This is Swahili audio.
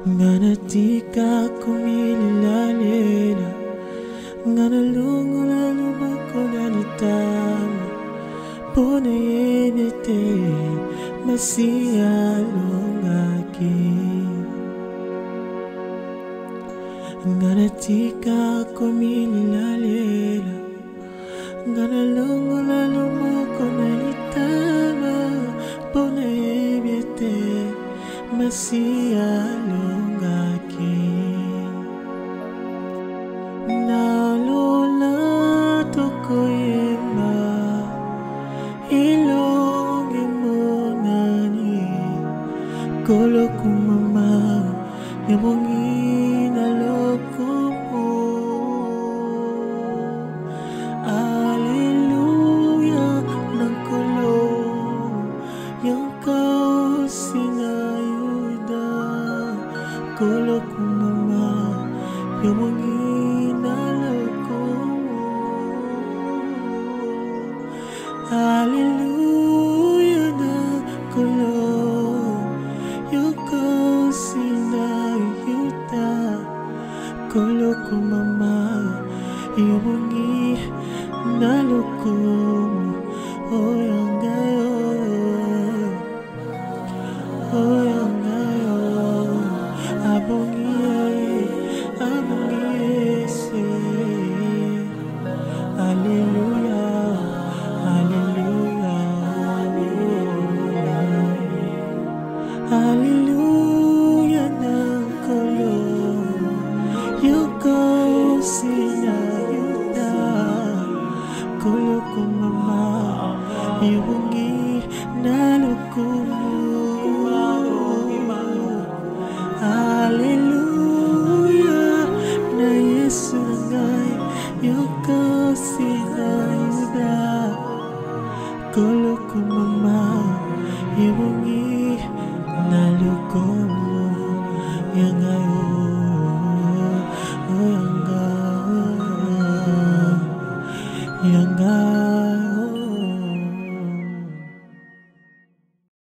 Nganatika kumililalela, nganalungu lalubako nalitama, puna yenete masiyalungaki. Nganatika kumililalela, nganalungu lalubako nalitama, puna yenete masiyalungaki. Nalola tokoyema ilongi monani kolo kumama yabongi nalokumo. Aleluya nangkolo yang kau sinayuda kolo kumama yabongi Hallelujah na kolo yuko sinayuda kolo kumama yubungi nalukumu oyangayo abungi se. Hallelujah, hallelujah nangkolo yuko sinayuda kolo kumama yubungi nalukumu. Hallelujah na Yesu ngay yuko sinayuda kolo kumama yubungi nalukumu yang